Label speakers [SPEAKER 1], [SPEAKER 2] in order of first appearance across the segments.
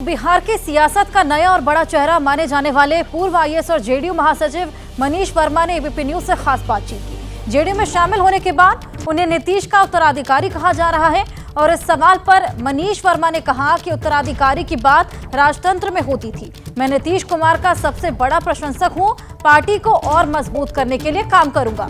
[SPEAKER 1] बिहार की सियासत का नया और बड़ा चेहरा माने जाने वाले पूर्व आईएएस और जेडीयू महासचिव मनीष वर्मा ने एबीपी न्यूज से खास बातचीत की। जेडीयू में शामिल होने के बाद उन्हें नीतीश का उत्तराधिकारी कहा जा रहा है और इस सवाल पर मनीष वर्मा ने कहा कि उत्तराधिकारी की बात राजतंत्र में होती थी। मैं नीतीश कुमार का सबसे बड़ा प्रशंसक हूं, पार्टी को और मजबूत करने के लिए काम करूंगा।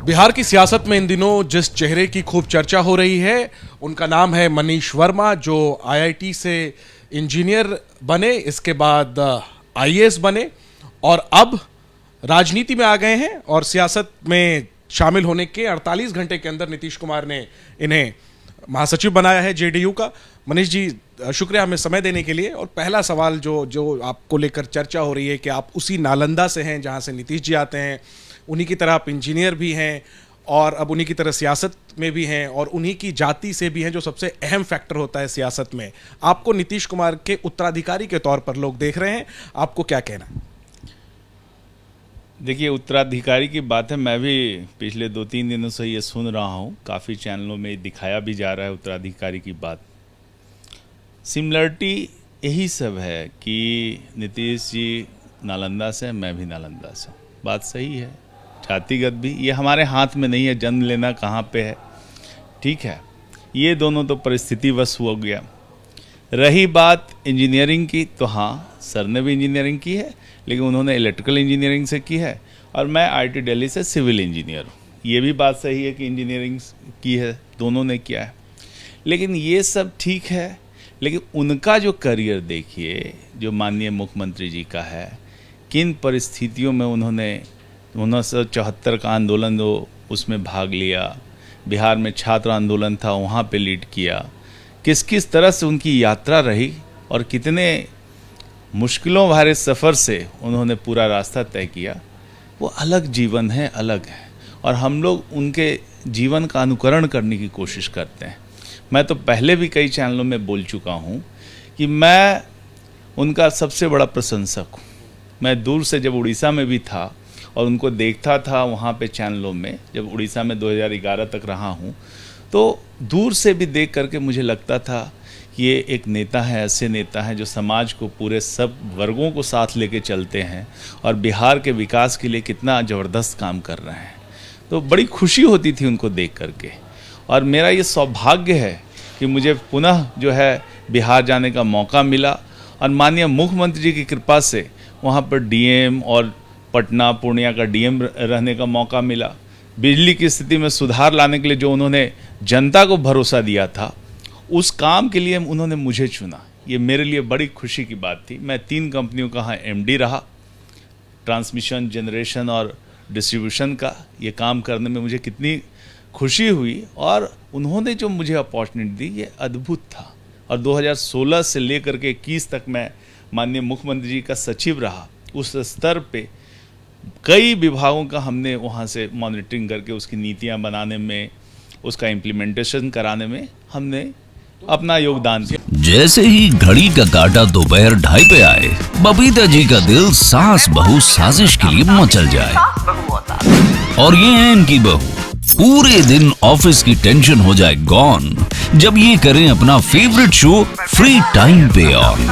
[SPEAKER 2] बिहार की सियासत में इन दिनों जिस चेहरे की खूब चर्चा हो रही है उनका नाम है मनीष वर्मा, जो आईआईटी से इंजीनियर बने, इसके बाद आईएएस बने और अब राजनीति में आ गए हैं और सियासत में शामिल होने के 48 घंटे के अंदर नीतीश कुमार ने इन्हें महासचिव बनाया है जेडीयू का। मनीष जी, शुक्रिया हमें समय देने के लिए। और पहला सवाल जो आपको लेकर चर्चा हो रही है कि आप उसी नालंदा से हैं जहां से नीतीश जी आते हैं, उन्हीं की तरह आप इंजीनियर भी हैं और अब उन्हीं की तरह सियासत में भी हैं और उन्हीं की जाति से भी हैं, जो सबसे अहम फैक्टर होता है सियासत में। आपको नीतीश कुमार के उत्तराधिकारी के तौर पर लोग देख रहे हैं, आपको क्या कहना?
[SPEAKER 3] देखिए, उत्तराधिकारी की बात है, मैं भी पिछले 2-3 दिनों से ये सुन रहा हूँ, काफ़ी चैनलों में दिखाया भी जा रहा है उत्तराधिकारी की बात। सिमिलरिटी यही सब है कि नीतीश जी नालंदा से, मैं भी नालंदा से, बात सही है। जातिगत भी ये हमारे हाथ में नहीं है, जन्म लेना कहाँ पे है, ठीक है, ये दोनों तो परिस्थितिवश हो गया। रही बात इंजीनियरिंग की, तो हाँ, सर ने भी इंजीनियरिंग की है, लेकिन उन्होंने इलेक्ट्रिकल इंजीनियरिंग से की है और मैं आईटी दिल्ली से सिविल इंजीनियर हूँ। ये भी बात सही है कि इंजीनियरिंग की है, दोनों ने किया है। लेकिन ये सब ठीक है, लेकिन उनका जो करियर देखिए, जो माननीय मुख्यमंत्री जी का है, किन परिस्थितियों में उन्होंने 1974 का आंदोलन जो उसमें भाग लिया, बिहार में छात्र आंदोलन था वहाँ पे लीड किया, किस किस तरह से उनकी यात्रा रही और कितने मुश्किलों भरे सफ़र से उन्होंने पूरा रास्ता तय किया। वो अलग जीवन है, अलग है, और हम लोग उनके जीवन का अनुकरण करने की कोशिश करते हैं। मैं तो पहले भी कई चैनलों में बोल चुका हूँ कि मैं उनका सबसे बड़ा प्रशंसक हूँ। मैं दूर से जब उड़ीसा में भी था और उनको देखता था वहाँ पे चैनलों में, जब उड़ीसा में 2011 तक रहा हूँ, तो दूर से भी देख करके मुझे लगता था कि ये एक नेता है, ऐसे नेता हैं जो समाज को, पूरे सब वर्गों को साथ लेके चलते हैं और बिहार के विकास के लिए कितना ज़बरदस्त काम कर रहे हैं। तो बड़ी खुशी होती थी उनको देख करके। और मेरा ये सौभाग्य है कि मुझे पुनः जो है बिहार जाने का मौका मिला और माननीय मुख्यमंत्री जी की कृपा से वहाँ पर डीएम और पटना पूर्णिया का डीएम रहने का मौका मिला। बिजली की स्थिति में सुधार लाने के लिए जो उन्होंने जनता को भरोसा दिया था, उस काम के लिए उन्होंने मुझे चुना। ये मेरे लिए बड़ी खुशी की बात थी। मैं 3 कंपनियों का एमडी रहा, ट्रांसमिशन, जनरेशन और डिस्ट्रीब्यूशन का। ये काम करने में मुझे कितनी खुशी हुई और उन्होंने जो मुझे अपॉर्चुनिटी दी, ये अद्भुत था। और 2016 से लेकर के 21 तक मैं माननीय मुख्यमंत्री जी का सचिव रहा। उस स्तर पे कई विभागों का हमने वहाँ से मॉनिटरिंग करके उसकी नीतियाँ बनाने में, उसका इम्प्लीमेंटेशन कराने में हमने अपना योगदान दिया।
[SPEAKER 4] जैसे ही घड़ी का काटा दोपहर 2:30 पे आए, बबीता जी का दिल सास बहू साजिश के लिए मचल जाए। और ये है इनकी बहू, पूरे दिन ऑफिस की टेंशन हो जाए गॉन जब ये करें अपना फेवरेट शो फ्री टाइम पे ऑन।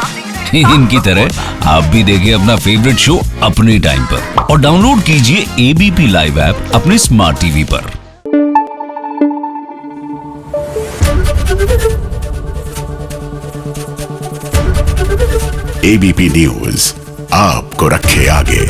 [SPEAKER 4] इनकी तरह आप भी देखिए अपना फेवरेट शो अपने टाइम पर और डाउनलोड कीजिए एबीपी लाइव ऐप अपने स्मार्ट टीवी पर।
[SPEAKER 5] एबीपी न्यूज आपको रखे आगे।